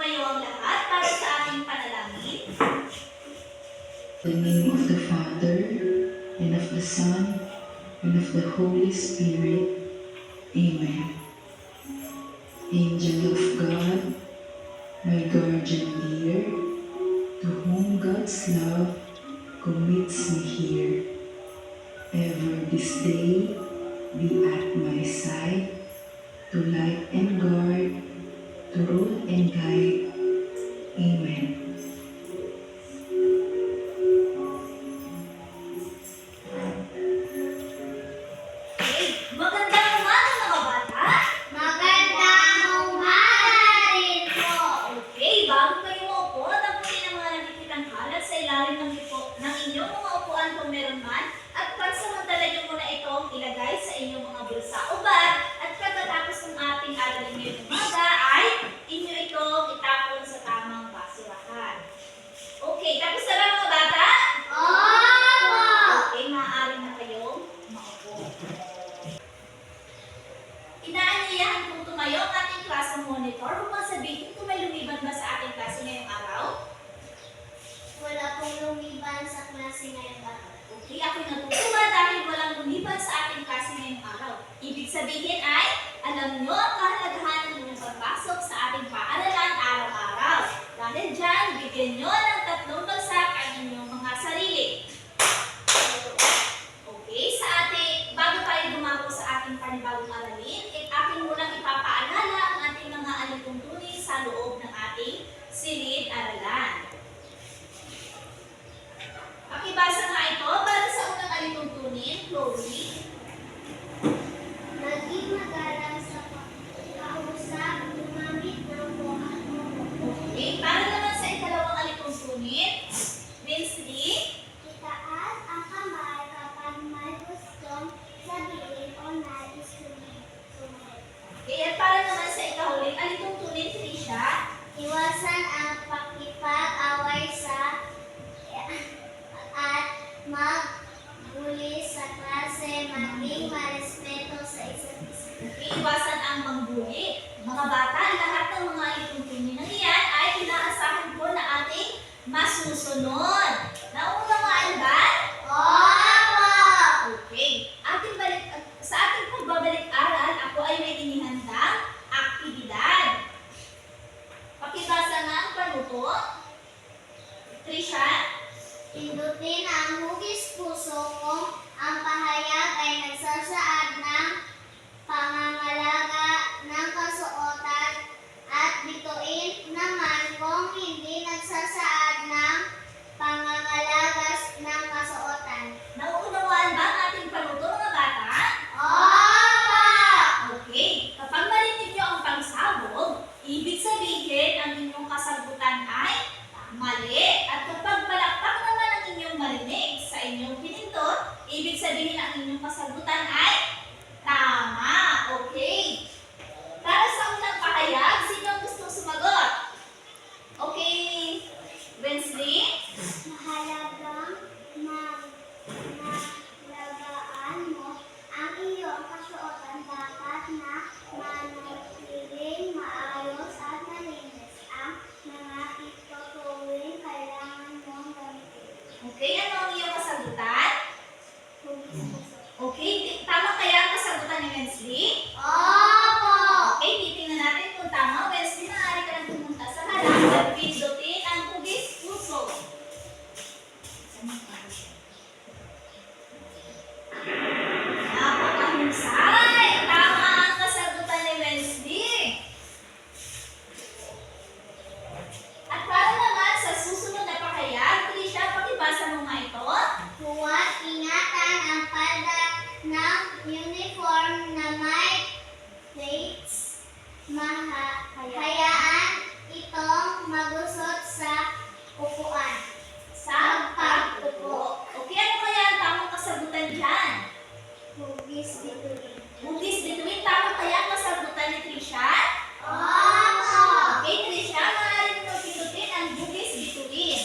Tumayo ang lahat para sa ating panalangin. In the name of the Father, and of the Son, and of the Holy Spirit. Amen. Angel of God, my guardian dear, to whom God's love commits me here, ever this day be at my side, to light and guard, to rule and guide. Amen. Okay, magandang umaga mga bata. Magandang umaga rin po. Okay, bago kayo maupo, tapunin ang mga nagtititang kalat sa ilalim ng inyong mga upuan kung meron man, at pansamantala nyo muna itong ilagay sa inyong mga bulsa o bag, at pagkatapos ng ating aralin ngayong umaga ay inyo itong itapon sa tamang basurahan. Okay, tapos na ba mga bata? Opo! Okay, maaari na kayong maupo. Inaanyayahan kong tumayo ang ating klaseng monitor upang sabihin kung may lumiban ba sa ating klase ngayong araw. Wala pong lumiban sa klase ngayong araw. Okay, ako'y natutuwa dahil walang lumiban sa ating klase ngayong araw. Ibig sabihin ay, alam nyo ang kahalagahan ng inyong pagpasok sa ating paaralan araw-araw. Dahil dyan, bigyan nyo ng 3 bagsak ang inyong mga sarili. Okay, bago tayo dumako sa ating panibagong aralin, aking munang ipapaalala ang ating mga alituntunin sa loob ng ating silid-aralan. Pakibasa nga ito para sa unang alituntunin, Chloe. Maging magalang sa pagkausap, gumamit ng buhat mo. Okay, para naman sa ikalawang alituntunin, Winsley. Itaas ang kamay kapag may gustong sabihin o nais sumunod. Okay, at para naman sa ikahuling alituntunin, Trisha. Iwasan ang pakipag-away at magbuli sa klase, maging marespeto sa isa't isa. Okay, iwasan ang mangbuli. Mga bata, lahat ng mga alituntunin na iyan ay inaasahan ko na ating masusunod. Naunawaan ba? Opo! Okay. Sa ating pagbabalik-aral, ako ay may inihandang aktibidad. Pakibasa nga ang panuto. Trisha? Pindutin ang hugis puso kung ang pahayag ay nagsasaad ng pangangalaga ng kasuotan at bituin naman kung hindi nagsasaad ng pangangalaga ng kasuotan. Nauunawaan ba ang ating panuto, mga bata? Opo! Okay. Kapag marinig nyo ang pangsabog, ibig sabihin ang inyong kasagutan ay mali. At kapag palakpak naman ang inyong marinig sa inyong pinindot, ibig sabihin ang inyong kasagutan ay tama. Okay. Para sa unang pahayag, sino ang gustong sumagot? Okay, Wensley? Mahalagang maglagaan mo ang iyong kasuotan dapat na manatiling maayos at malinis ang mga itutuwing kailangan mong gamitin. Okay, ano ang iyong kasagutan? Hugis puso. Okay, tama kaya ang kasagutan ni Wensley? Opo! Okay, titingnan natin kung tama. Wesley, maaari ka lang pumunta sa harap at pindutin ang hugis puso. Napakahusay! Tama ang kasagutan ni Wesley. At para naman sa susunod na pahayag, Trisha, pakibasa mo nga ito. Huwag ingatan ang palda ng uniform na may plates. Hayaan itong magusot sa upuan. Sa pag-upo. Okay, ano kaya ang tamang kasagutan dyan? Hugis bituin. Hugis bituin, tama kaya ang kasagutan ni Trisha? Opo! Okay, Trisha, maaari mo pindutin ang hugis bituin.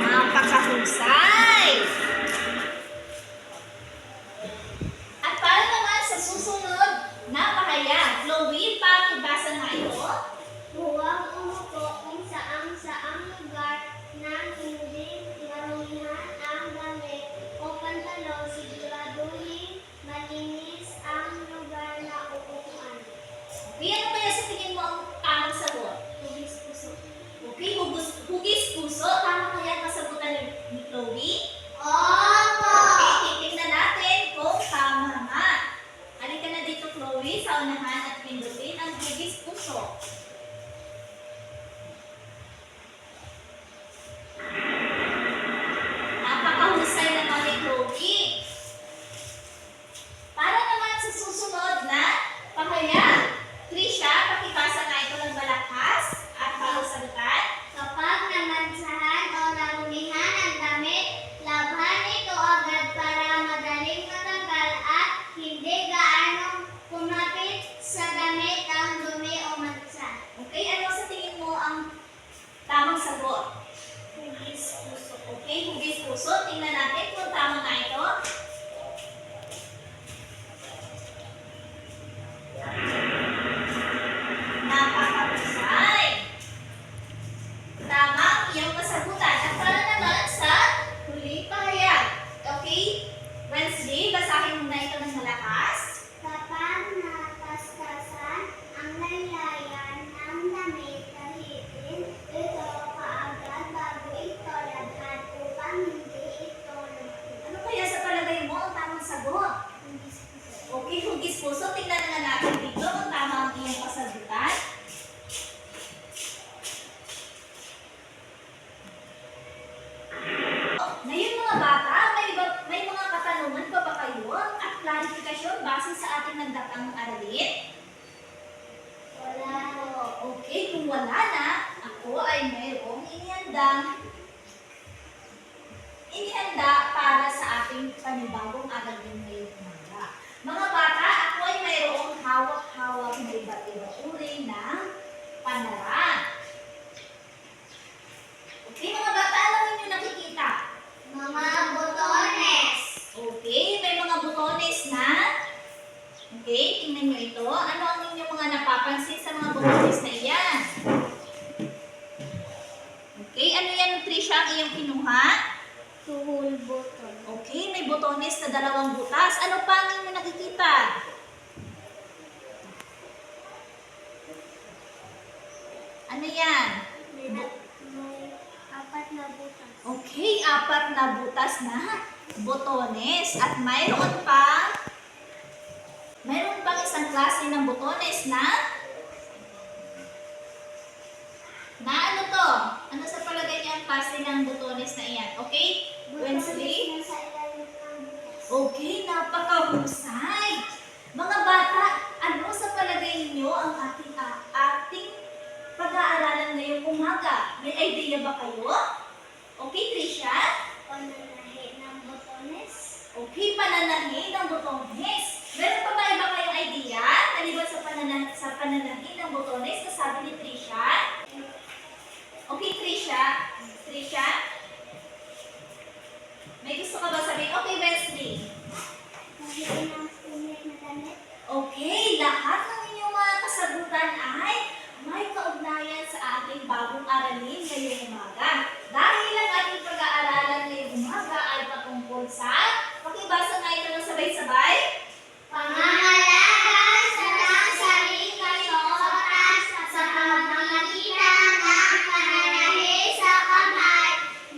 Napakahusay! At para naman sa susunod sa unahan at pindutin ang hugis puso. Napakahusay naman ni Chloe. Para naman sa susunod na pahayag. Trisha, pakipasa nga ito ng malakas at palusagutan. Kapag namansahan o nahulihan ang damit, labhan ito agad para madaling matanggal at hindi gaano kumapit sa damit ang dumi o mansa. Okay, ano sa tingin mo ang tamang sagot? Hugis puso. Okay, hugis puso. Tingnan natin kung tama nga ito. Napakahusay. Tama ang iyong kasagutan. At para naman sa huling pahayag. Okay? Wednesday, basahin mo na ito ng malakas. Kapag nakaskasan ang laylayan ng damit kahitin, ito kaagad bago ito labhan upang hindi ito lumaki. Ano kaya sa palagay mo ang tamang sagot? Hugis puso. Okay, hugis puso. Tingnan na natin dito kung tama ang iyong kasagutan. Ngayon mga bata, may mga katanungan pa ba kayo at klarifikasyon base sa ating nagdaang aralin? Wala. Okay, kung wala na, ako ay mayroong inihanda para sa ating panibagong aralin ngayong umaga. Mga bata, ako ay mayroong hawak-hawak na iba't ibang uri ng panaran. Okay, mga bata, ano ninyo nakikita? Mga botones. Okay, may mga butones na. Okay, tingnan nyo ito. Ano ang inyong mga napapansin sa mga butones na iyan? Okay, ano yan, Trisha, ang iyong kinuha? Tuhol button. Okay, may butones na 2 butas. Ano pa ang inyong nakikita? Ano yan? May 4 na butas. Okay, 4 na butas na botones. At mayroon pang isang klase ng botones na ano to? Ano sa palagay niyo ang klase ng botones na iyan? Okay? Wednesday? Botones na sa ilalim ng butas. Okay, napakahusay. Mga bata, ano sa palagay niyo ang ating pag-aaralan ngayong umaga? May idea ba kayo? Okay, Trisha? Pananahi ng botones. Okay, pananahi ng botones. Meron pa ba iba kayong idea? Maliban sa pananahi ng botones na sabi ni Trisha? Okay, Trisha? Trisha? May gusto ka ba sabihin? Okay, Wesley. Mahiin ang sumit na damit. Okay, lahat ng inyong mga kasagutan ay may kaugnayan sa ating bagong aralin ngayong umaga. Dahil ang ating pag-aaralan ngayong umaga ay patungkol sa, pakibasa nga ito ng sabay-sabay. Pangangalaga sa nangsaring kasuotan sa pamamagitan ng pananahi sa kamay,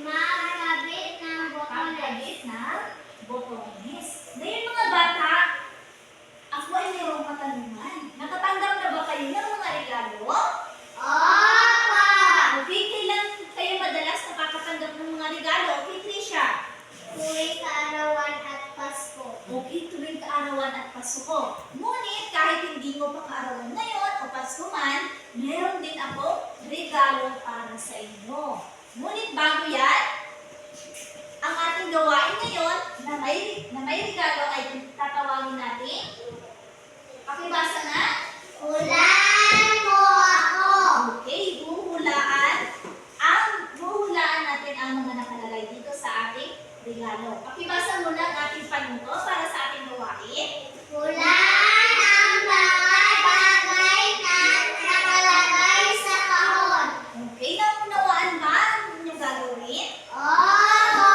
magkabit ng botones. Pagkabit ng botones. Ngayon mga bata, ako ay mayroong katanungan. Nakatanggap na ba kayo ng mga regalo? Opo! Okay, kailan kayo madalas nakakatanggap ng mga regalo? Okay, Trisha? Tuwing kaarawan at Pasko. Okay, tuwing kaarawan at Pasko. Ngunit kahit hindi mo pa kaarawan ngayon o Pasko man, meron din ako regalo para sa inyo. Ngunit bago yan, ang ating gawain ngayon na may regalo ay tatawagin natin. Pakibasa nga. Hulaan mo ako! Okay, huhulaan natin ang mga nakalagay dito sa ating regalo. Pakibasa muna ang ating panuto para sa ating gawain. Hulaan ang mga bagay na nakalagay sa kahon. Okay, naunawaan ba ang inyong gagawin? Opo!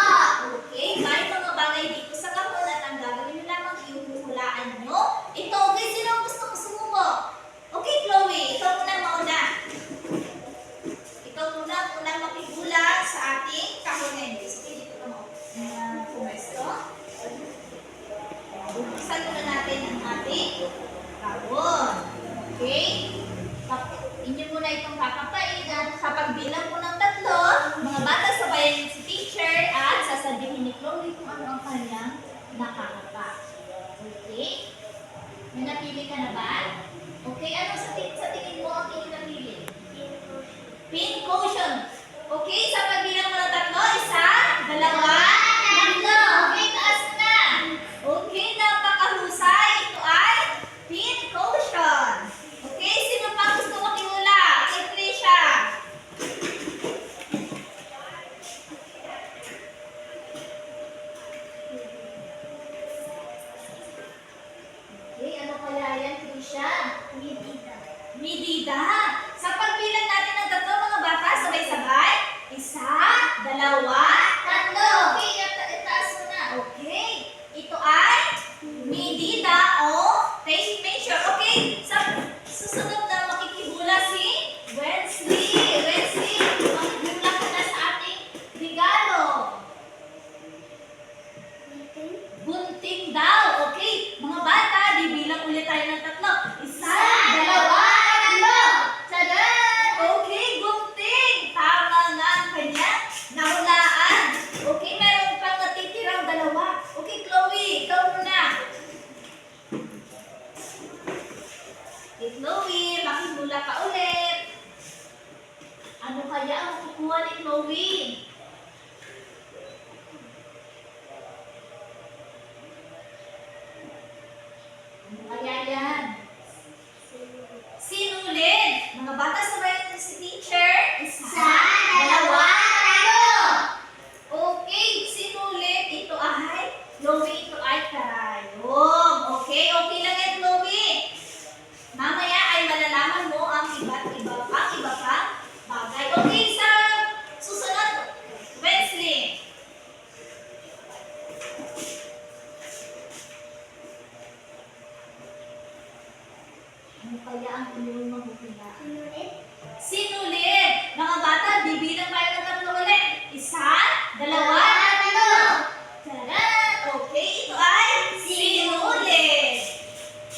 Okay, may mga bagay dito sa kahon at ang gagawin nyo lamang iuhulaan nyo. Ito, okay, sino ang gusto ko sumubo? Okay, Chloe, ikaw muna mauna. Ikaw muna makihula sa ating kahon ngayon. Okay, dito ka pumesto. Buksan muna natin ang ating taon. Okay? Inyo muna itong kakapain at kapag bilang po ng 3, mga bata sabayan niyo si teacher at sasabihin ni Chloe kung ano ang kanyang nakakapa. Okay? May napili ka na ba? Okay, ano sa tingin mo ang iyong napili? Pin cushion. Okay, sa pagbilang mo ng 3, 1, 2, 3. Okay, taas na. Okay, napakahusay. Ito ay pin cushion. Okay, sino pa gusto makihula? Kay Trisha. Okay, ano kaya yan, Trisha? Medida. Sa pagbilang natin ng 3, mga bata, sabay-sabay. 1, 2, 3. Okay, itaas mo na. Okay. Ito ay medida o tape measure. Okay, sa susunod na makikihula si Wesley. Wesley, makikihula ka na sa ating regalo. Gunting daw. Okay, mga bata, bibilang ulit tayo ng 3. 1, 2, 3. Tadan! Okay, gunting. Tama nga ang kanyang nahulaan. Okay, meron pang natitirang 2. Okay, Chloe, ikaw muna. Okay, Chloe, makihula ka ulit. Ano kaya ang makukuha ni Chloe? Ano kaya yan? Sinulid. Mga bata, sabayan si teacher. 1, 2, 3. Okay, sinulid. Ito ay Chloe, ito ay karayom. Okay, okay lang yan, Chloe. Mamaya ay malalaman mo ang iba pang bagay. Okay, sa susunod, Wesley. Ano kaya ang inyong mahukula? Sinulid. Mga bata, bibilang tayo ng 3 ulit. 1, 2, 3. Taran! Okay, ito ay sinulid.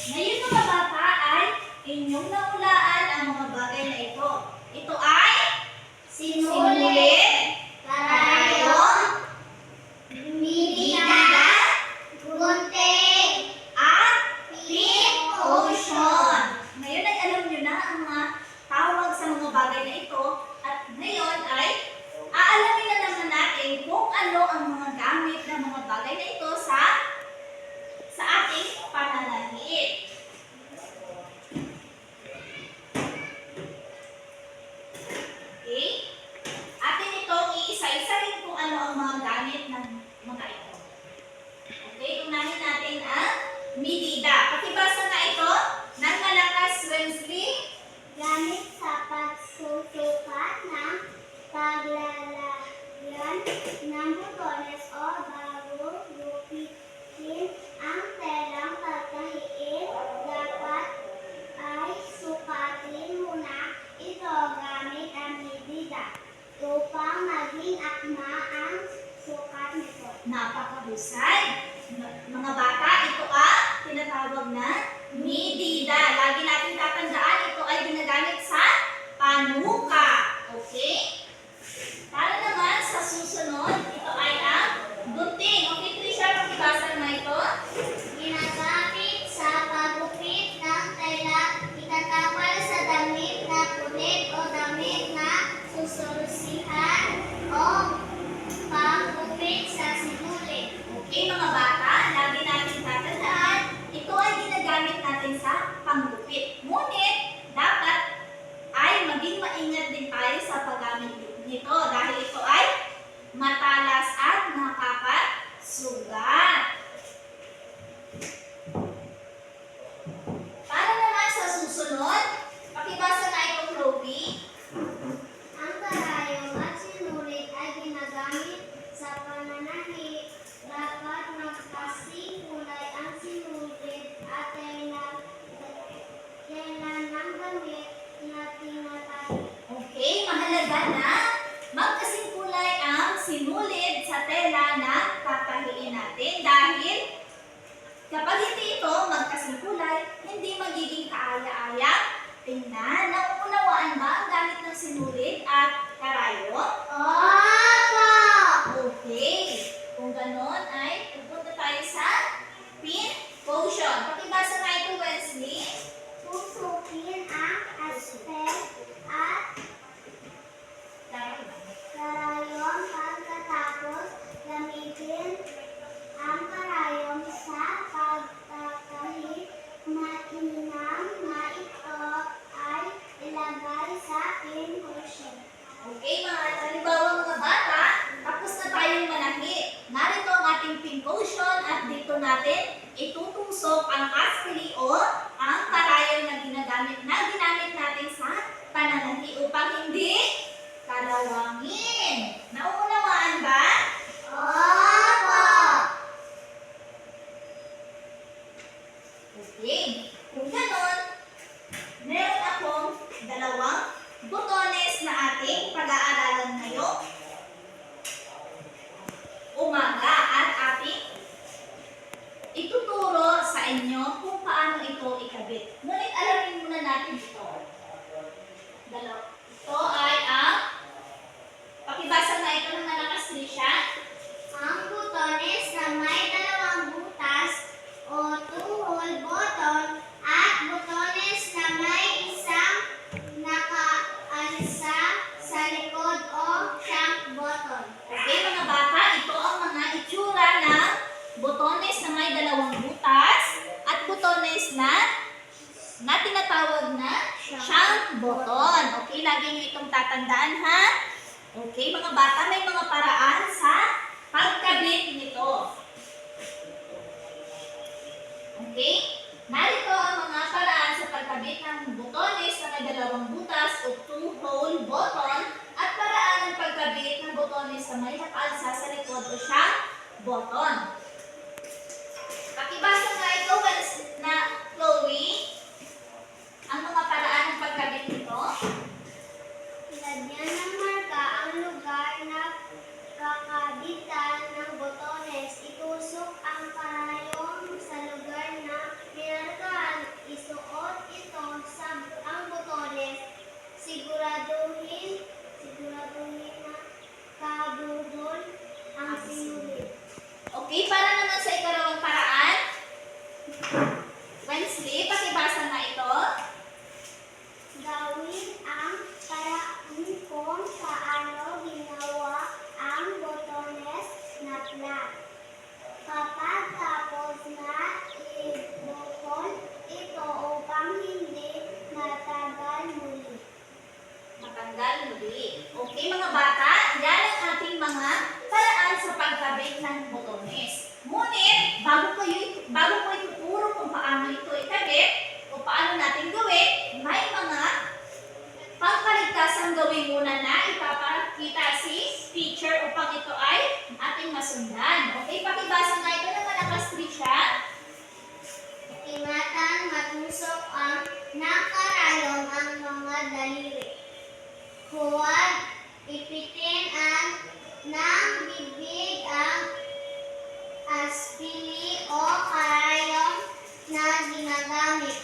Ngayon mga bata ay inyong nahulaan ang mga bagay na ito. Ito ay sinulid, karayom, medida, at pin cushion. Ngayon ay alam nyo na ang mga tawag sa mga bagay na ito. At ngayon ay aalamin na naman natin kung ano ang mga gamit ng mga bagay na ito sa ating pananahit. Okay? Atin itong iisa-isahin kung ano ang mga gamit ng mga ito. Okay? Unahin natin ang medida. Pakibasa na ito ng malakas, Wesley. Gamit sa pagsusukat ng paglalagyan ng botones o bago gupitin ang telang pagkahiin, dapat ay sukatin muna ito gamit ang medida upang maging akma ang sukat nito. Napakahusay. Mga bata, ito ang tinatawag na medida. Lagi natin tatandaan, ito ay ginagamit sa panuka. Okay? Para naman sa susunod, ito ay ang gunting. Okay, Trisha, pakibasa naman ito. Kapag hindi ito magkasing kulay, hindi magiging kaaya-aya. Tingnan, nauunawaan ba ang gamit ng sinulid at karayom? Opo! Okay. Kung ganon ay pupunta tayo sa pin potion. Pakibasa nga ito, Wesley. Tusukin ang aspen at karayom pagkatapos gamitin ang karayom sa pagkakahit. Mainam na ito ay ilagay sa pin cushion. Okay, mga halimbawa mga bata, tapos na tayong manahi. Narito ang ating pin potion at dito natin itutusok ang aspili o ang karayom na ginamit natin sa pananahi upang hindi kalawangin. Nauunawaan ba? Opo! Okay. Kung ganon, meron akong dalawang botones na ating pag-aaralan ngayong umaga at ating ituturo sa inyo kung paano ito ikabit. Ngunit alamin muna natin ito. Ito ay ang pakibasa na ito ng malakas Trisha. Ang butones na may dalawang butas o two-hole button at butones na may isang nakaalsa sa likod o shank button. Okay mga bata, ito ang mga itsura ng botones na may dalawang butas at botones na tinatawag na shank button. Okay, lagi nyo itong tatandaan ha. Okay mga bata, may mga paraan sa pagkabit nito. Okay? Narito ang mga paraan sa pagkabit ng botones na may dalawang butas o two-hole button at paraan ng pagkabit ng botones na may nakaalsa sa likod o siyang button. Pakibasa nga ito na Chloe, ang mga paraan ng pagkabit nito. Lagyan ng marka ang lugar na kakabitan ng botones. Itusok ang karayom sa lugar na minarkahan. Isuot ito sa ang botones. Siguraduhin na kabuhol ang sinulid. Okay, para naman sa ikarawang paraan, Wednesday, pakibasa nga ito. Gawin ang paraan kung paano ginawa ang botones na flat. Kapag tapos na ibukol ito upang hindi matagal muli. Matanggal muli. Okay mga bata, yan ang ating mga paraan sa pagkabit ng botones. Ngunit, bago ko ituturo kung paano ito ikabit o paano natin gawin, may mga pangkaligtasang gawin muna na ipapakita si teacher upang ito ay ating masundan. Okay, pakibasa nga ito ng malakas, Trisha. Ingatan matusok ang nakarayom ang mga daliri. Huwag ipitin ng bibig ang aspili o karayom na ginagamit.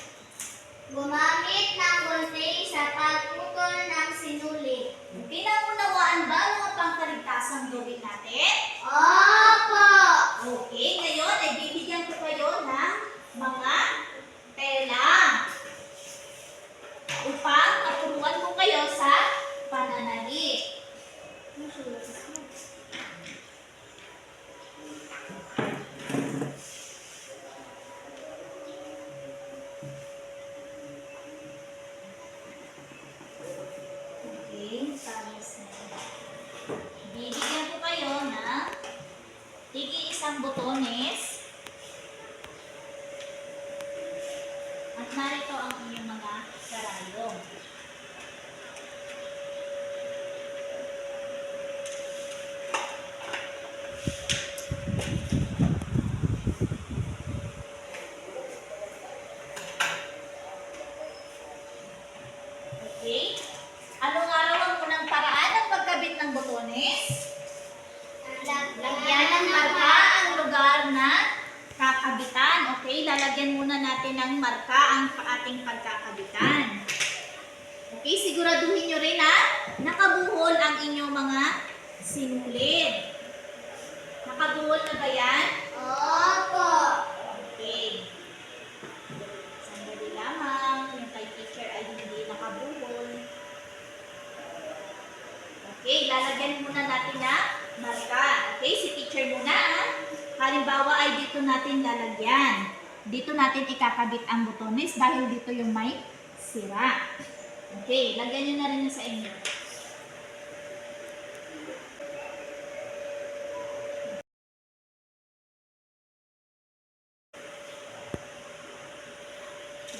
Gumamit ng gunting sa pagputol ng sinulid. Pinaunawaan ba ang mga pangkaligtasang gawin natin? Opo! Okay, ngayon ay bibigyan ko kayo ng mga tela upang maturuan ko kayo sa pananahi. Okay, tapos na. Bibigyan ko kayo ng isang botones. At narito ang inyong mga karayom. Okay? Anong araw ang unang paraan ng pagkabit ng botones? Lagyan ng marka ang lugar na kakabitan. Okay, lalagyan muna natin ng marka ang ating pagkakabitan. Okay, siguraduhin nyo rin na nakabuhol ang inyong mga sinulid. Nakabuhol na ba yan? Opo. Okay. Sandali lamang. Yung kay teacher ay hindi nakabuhol. Okay, lalagyan muna natin na marka. Okay, si teacher muna. Halimbawa ay dito natin lalagyan. Dito natin ikakabit ang butones dahil dito yung may sira. Okay, lagyan nyo na rin yun sa inyo.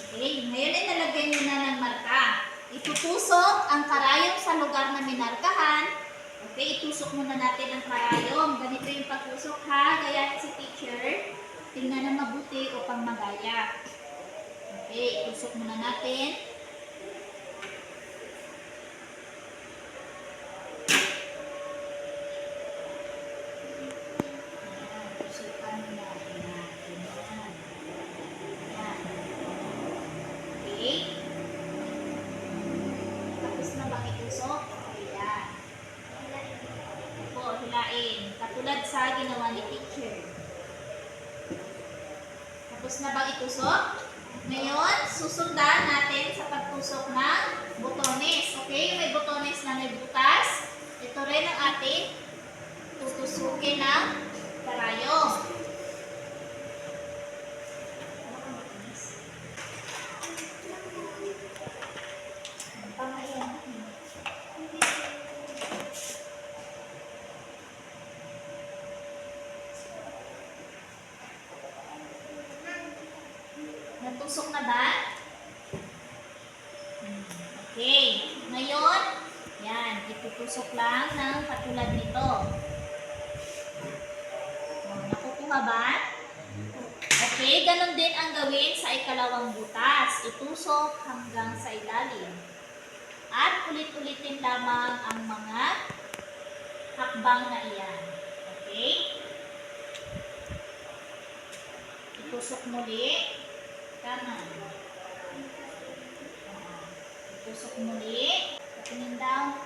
Okay, ngayon ay nalagyan nyo na ng marka. Itutusok ang karayom sa lugar na minarkahan. Okay, itusok muna natin ang karayom. Ganito yung pagtusok ha, gayahin si teacher. Tingnan na mabuti upang magaya. Okay, itusok muna natin. Ayan, tusukan muna natin. Ayan. Ayan. Okay. Tapos na bang itusok? Ayan. Opo, hilain. Katulad sa ginawa ni teacher. Tapos na bang itusok? Ngayon, susundan natin sa pagtusok ng butones. Okay? May butones na may butas. Ito rin ang ating tutusukin ng karayom. Natusok na ba? Okay. Ngayon, yan, itutusok lang ng katulad nito. Nakukuha ba? Okay, ganun din ang gawin sa ikalawang butas. Itusok hanggang sa ilalim. At ulit-ulitin lamang ang mga hakbang na iyan. Okay? Itusok muli. Kanan. Itusok muli. Patingin daw.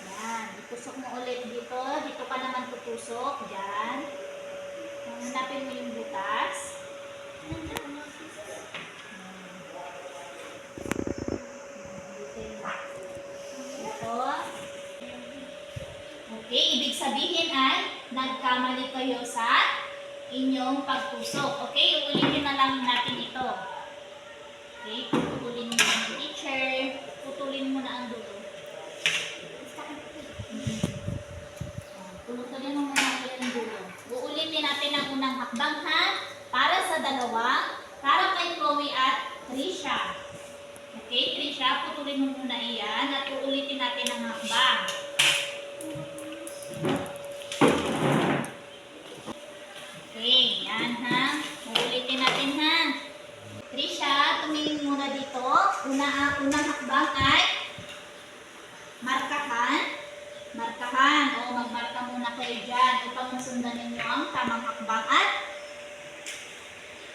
Yan. Itusok mo ulit dito. Dito ka naman tutusok. Diyan. Hanapin mo yung butas. Ito. Okay. Ibig sabihin ay nagkamali kayo sa inyong pagtusok. Okay, uulitin na lang natin ito. Okay, putulin mo na ang teacher. Putulin mo na ang dulo. Putulin mo muna ang dulo. Uulitin natin ang unang hakbang ha. Para sa dalawa. Para kay Chloe at Trisha. Okay, Trisha, putulin mo muna iyan. At uulitin natin ang hakbang. Okay, yan ha. Ulitin natin ha. Trisha, tumingin muna dito. Unang hakbang ay markahan. Markahan. O, magmarka muna kayo dyan upang masundan ninyo ang tamang hakbang at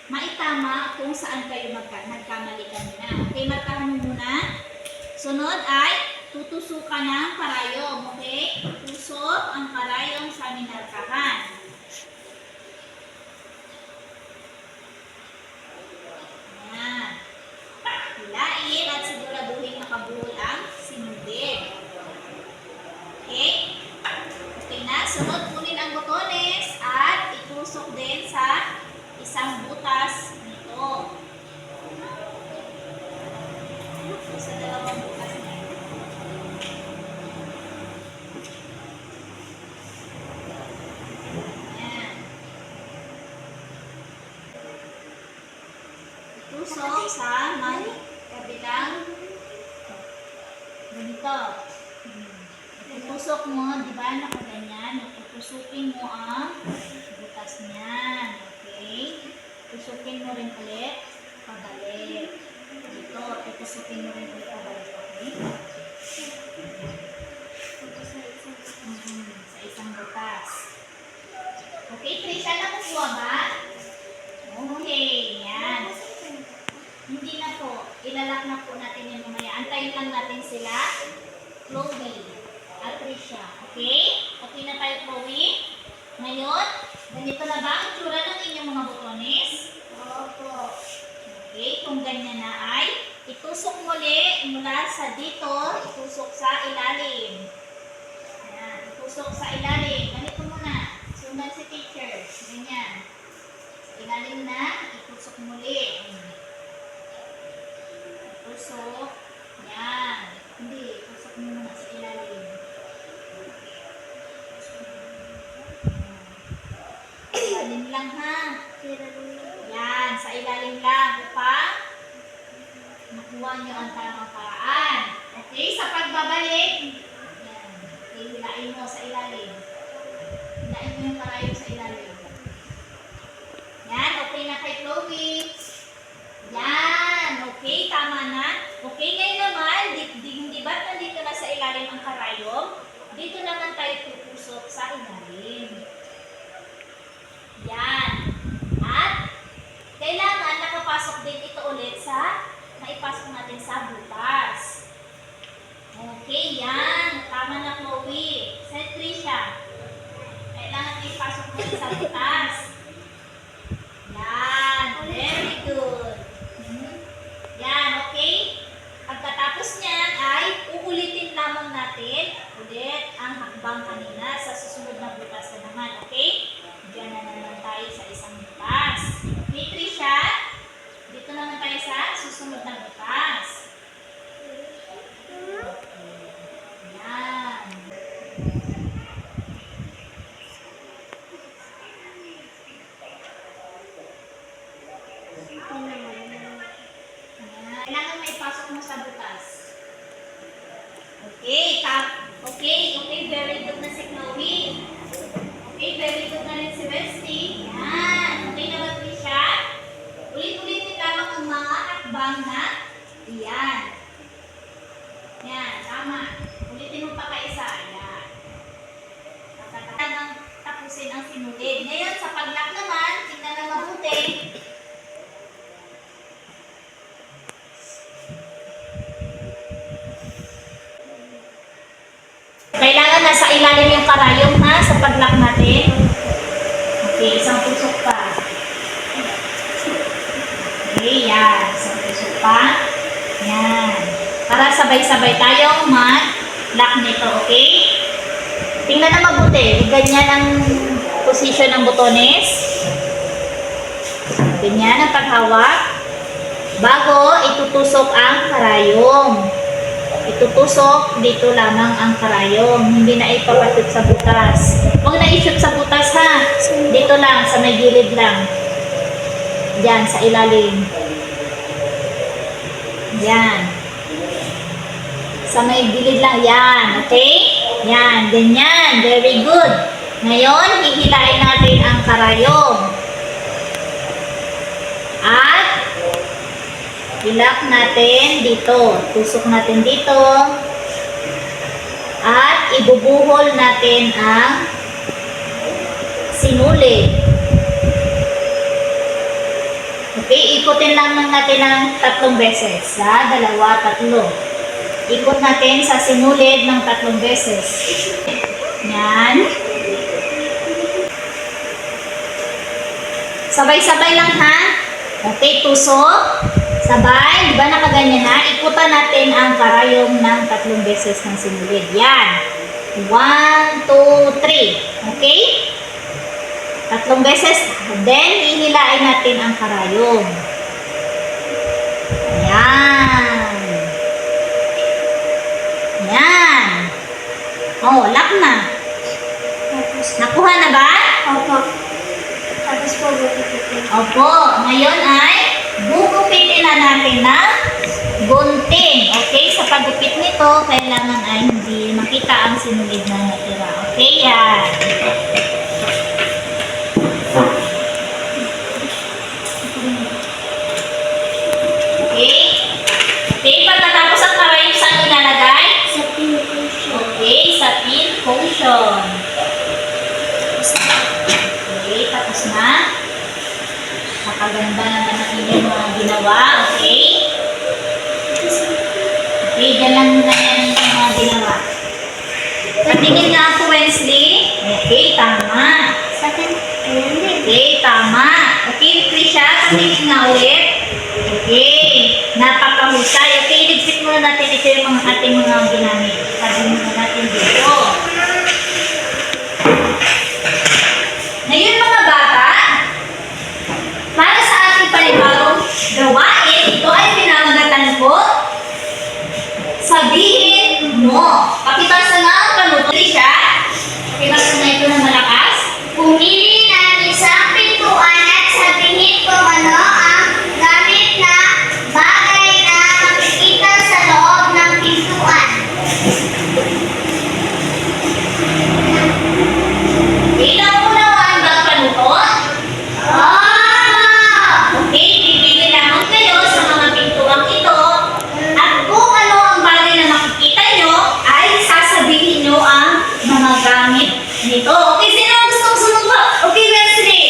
maitama kung saan kayo nagkamali kanina. Okay, markahan mo muna. Sunod ay tutusukan ng karayom. Okay? Tusok ang karayom sa minarkahan. Hilain at siguraduhin nakabuhol ang sinudid. Okay? Okay na. Sunod, kunin ang butones at itusok din sa isang butas nito. Sa dalawang butas nito. Ayan. Itusok sa kabilang ganito. Itusok mo, di ba, nakaganyan. Tutusukin mo ang butas niyan. Okay? Tusukin mo rin ulit, pabalik. Dito, tutusukin mo rin ulit, pabalik. Okay? Sa isang butas. Okay, lang natin sila. Chloe at Trisha. Okay? Okay na tayo, Chloe? Ngayon, ganito na ba ang itsura ng inyong mga botones? Opo. Okay, kung ganyan na ay itusok muli mula sa dito, itusok sa ilalim. Ayan, itusok sa ilalim. Ganito muna. Sundan si teacher. Ganyan. Sa ilalim na, itusok muli. Itusok. Yan. Hindi, itusok mo muna sa ilalim. Ilalim lang ha. Yan, sa ilalim lang upang makuha nyo ang tamang paraan. Okay, sa pagbabalik, yan, hihilain mo sa ilalim. Hilain mo yung karayom sa ilalim. Yan, okay na kay Chloe. Yan, okay, tama na. Okay, ngayon naman, hindi ba't nandito na sa ilalim ang karayom? Dito naman tayo tutusok sa ilalim. Yan. At kailangan nakapasok din ito ulit sa naipasok natin sa butas. Okay, yan. Tama na, Chloe. Sa Trisha. Kailangan ipasok natin sa butas. Yan. Very good. Yan, okay? Pagkatapos niyan ay uulitin lamang natin ulit ang hakbang kanina sa susunod na butas na naman. Okay? Diyan na naman tayo sa isang butas. Okay, Trisha? Dito naman tayo sa susunod na butas. Yan. Kailangan may pasok mo sa butas. Okay, okay, very good na si Chloe. Okay, very good na rin si Westy. Yan. Okay na ba, Trisha? Ulit-ulitin lamang ang mga hakbang na iyan. Yan, tama. Ulitin mo pa kaisa. Yan. Tapusin tapusin ang sinulid. Ngayon, sa pag-lock naman, tingnan na mabuti. Kailangan nasa ilalim yung karayom ha, sa pag-lock natin. Okay, isang tusok pa. Okay, yan. Isang tusok pa. Yan. Para sabay-sabay tayong mag-lock nito, okay? Tingnan na mabuti. Ganyan ang position ng botones. Ganyan ang paghawak. Bago itutusok ang karayom. Itutusok dito lamang ang karayom. Hindi na ipapatot sa butas. Huwag na i-shoot sa butas ha. Dito lang, sa may gilid lang. Diyan, sa ilalim. Yan. Sa may gilid lang. Yan. Okay? Yan. Ganyan. Very good. Ngayon, hihilain natin ang karayom. At ilak natin dito. Tusok natin dito. At ibubuhol natin ang sinulid. Okay, ikutin lang natin ng 3 beses. 1, 2, 3. Ikot natin sa sinulid ng 3 beses. Yan. Sabay-sabay lang ha. Okay, tusok. Sabay, di ba nakaganyan na? Ikutan natin ang karayom ng 3 beses ng sinulid. Yan. 1, 2, 3. Okay? 3 beses. Then, hihilain natin ang karayom. Yan. Yan. Oh, lock na. Nakuha na ba? Opo. Tapos po, bukitin. Opo. Ngayon ay gugupitin na natin ng gunting. Okay? Sa paggupit nito, kailangan ay hindi makita ang sinulid na natira. Okay? Yan. Okay? Okay, pagkatapos ang karayom saan ilalagay? Sa pincushion. Okay, sa pin cushion. Okay, tapos na. Napaganda naman ang inyong mga ginawa. Okay? Okay, Okay, dyan lang muna yan ang mga ginawa. Patingin nga ako, Wesley. Okay, tama. Second, hindi. Okay, tama. Okay, Trisha, patingin nga ulit. Okay, napakahusay. Okay, iligpit muna natin ito yung mga ating mga ginamit. Sabi muna natin dito. Ngayon mga bata, para sa ating panibagong gawain, ito ay pinamagatan ko. Sabihin mo. Pakibasa nga ang panuto. Trisha, pakibasa nga ito ng malakas. Pumili ng isang pintuan at sabihin kung ano ang gamit na bagay na makikita sa loob ng pintuan. Ilang unawaan ba ang panuto? Okay, pipili lamang kayo sa mga pintuang ito at kung ano ang bagay na makikita nyo ay sasabihin nyo ang mga gamit nito. Okay, sino ang gustong sumumpa? Okay, Wesley.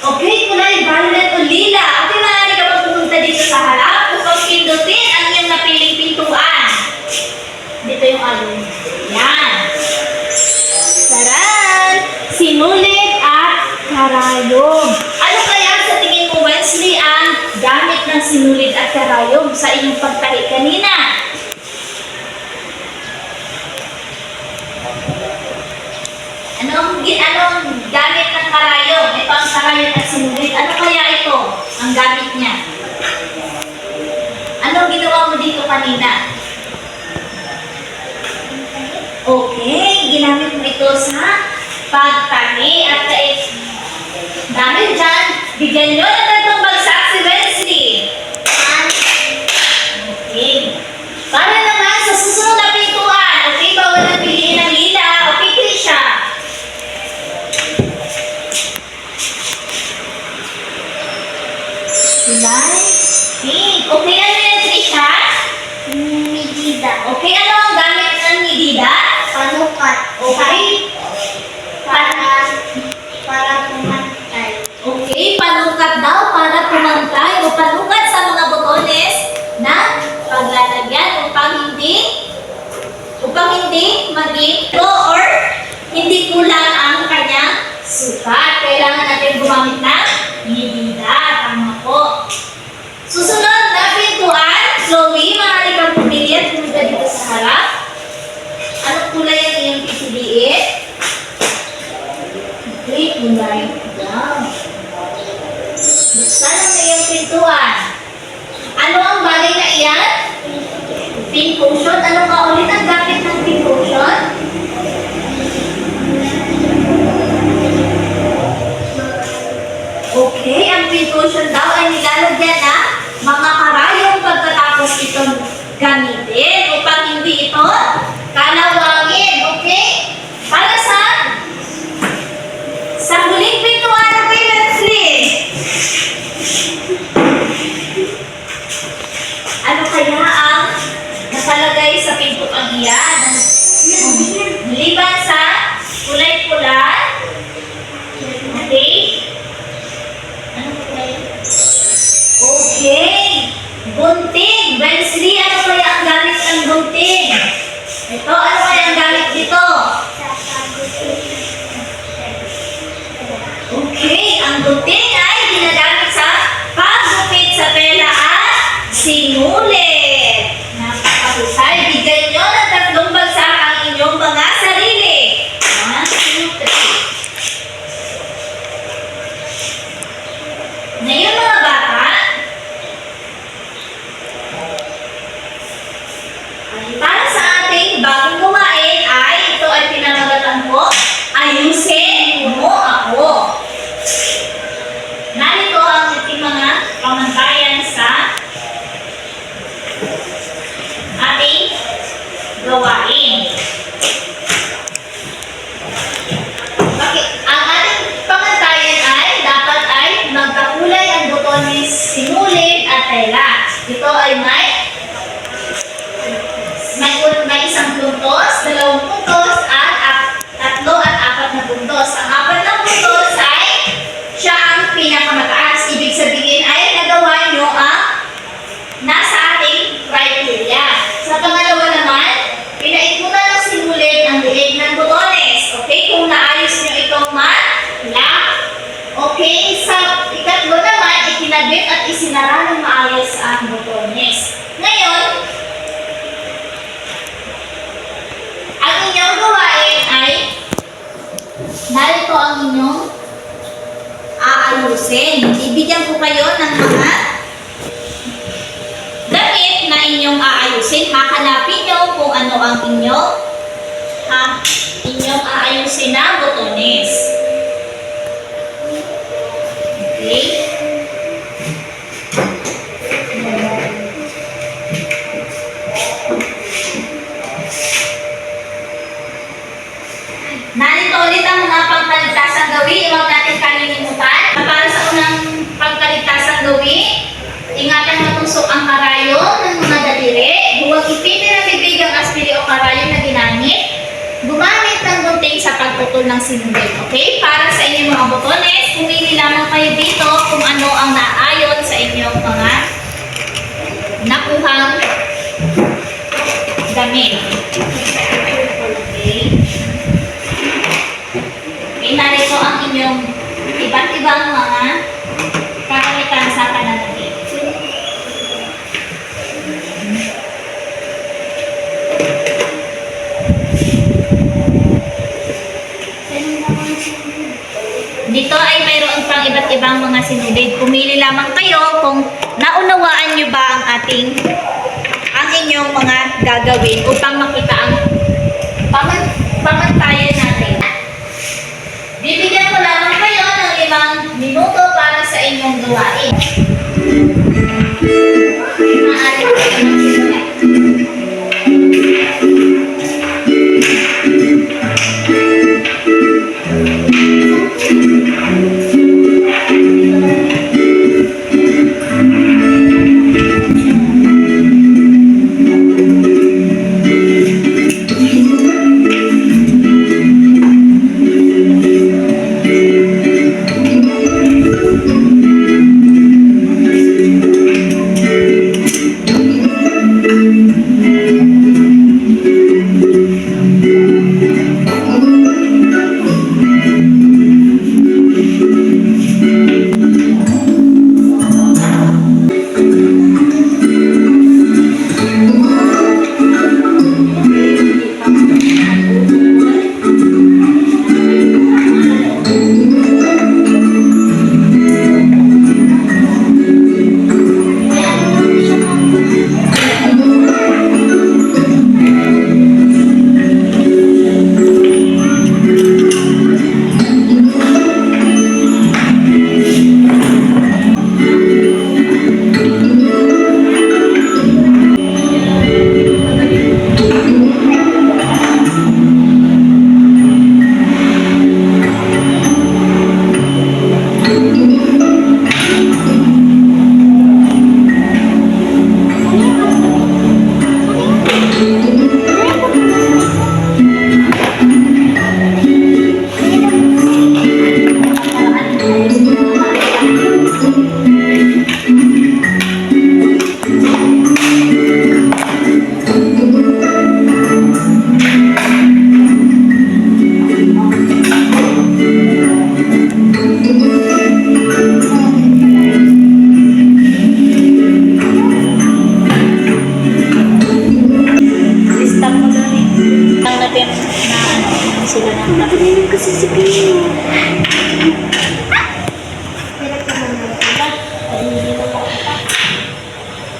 Okay, kulay violet o lila. Okay, maaari ka pa pumunta dito sa harap upang pindutin ang iyong napiling pintuan. Dito yung alon. Yan. Saran! Sinulid at karayom. Ano kaya sa tingin mo, Wesley, ang gamit ng sinulid at karayom sa inyong pagtahi kanina? Anong gamit ng karayom? Ito ang karayom at sinulid. Ano kaya ito ang gamit niya? Anong ginawa mo dito kanina? Okay, ginamit mo ito sa pagtahi at dahil dyan, bigyan nyo ng tatlong bagsak si Wesley. Okay. Para naman sa susunod na pintuan, okay, bawal na piliin ng lila. Okay, Trisha. Kulay pink. Okay, ano yan, Trisha? Medida. Okay, ano ang gamit ng medida? Panukat. Okay. Para pumantay. Okay, panukat daw para pumantay o panukat sa mga botones na paglalagyan upang hindi maging low or hindi kulang ang kanyang sukat. Kailangan natin gumamit ng medida. Tama po. Susunod na pintuan, Chloe, maaari kang pumili at pumunta dito sa harap. Anong kulay ang iyong pipiliin? Okay, kulay brown. Buksan ang iyong pintuan. Ano ang bagay na iyan? Pink potion. Ano nga ulit ang gamit ng pink potion? Okay, ang pink potion daw ay nilalagyan na mga karayong pagkatapos itong gamitin upang hindi ito kalawangin. Okay? Para sa huling pintuan ng Wesley. Ano kaya ang nakalagay sa pintuan iyan? Maliban sa kulay-pula. Okay? Ano kulay? Okay. Gunting. Wesley, ano kaya ang gamit ng gunting? Ito, ano kaya ang gamit dito? Okay, ang gunting ay ginagamit sa paggupit sa tela at sinulit. Napakahusay. Bigyan nyo ng tatlong bagsak ang inyong mga sarili. 1, 2, 3. Ngayon mga bata, para sa ating bagong kumain ay ito ay pinamagatan ko, ayusin mo ako. Narito ang ating mga pamantayan sa ating gawain. Okay, ang ating pamantayan ay dapat ay magkakulay ang botones sinulid at tela. Ito ay may isang puntos, dalawang puntos, at tatlo at apat na puntos. Ang apat na puntos ay siya ang pinakamataas. Ibig sabihin ay nagawa nyo ang nasa ating criteria. narito ang inyong aayusin. Ibigyan ko kayo ng mga damit na inyong aayusin. Hahanapin nyo kung ano ang inyong aayusin na botones. Okay? Narito ulit ang mga pangkaligtasang gawin. Huwag natin kalilimutan. Para sa unang pangkaligtasang gawin, ingatan matusok ang karayon ng mga daliri. Huwag ipipin ang bibig ang aspili o karayon na ginamit. Gumamit ng gunting sa pagputol ng sinunggit. Okay? Para sa inyong mga botones, pumili lamang kayo dito kung ano ang naayon sa inyong mga nakuhang damit. Okay? Narito ang inyong iba't ibang mga kakamitan sa pananamit. Dito ay mayroon pang iba't ibang mga sinulid. Pumili lamang kayo kung naunawaan nyo ba ang inyong mga gagawin upang makita ang pamantayan natin. Bibigyan ko lamang kayo ng 5 minuto para sa inyong gawain. Maaari ko kayo magsimula.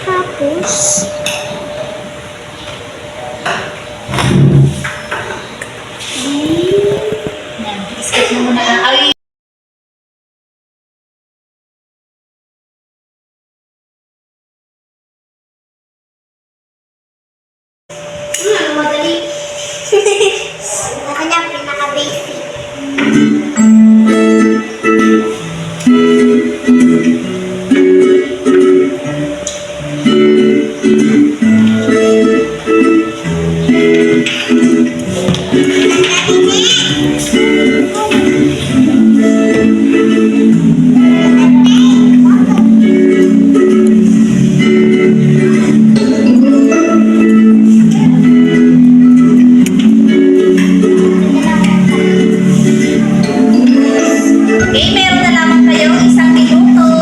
Tapos, Skip mo muna. Ay, madali. Ako niya, pinaka-basic. okay, meron na lamang kayong 1 minuto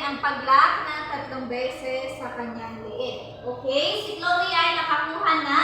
kanyang pag-lock ng 3 beses sa kanyang liit. Okay, si Chloe ay nakakuha na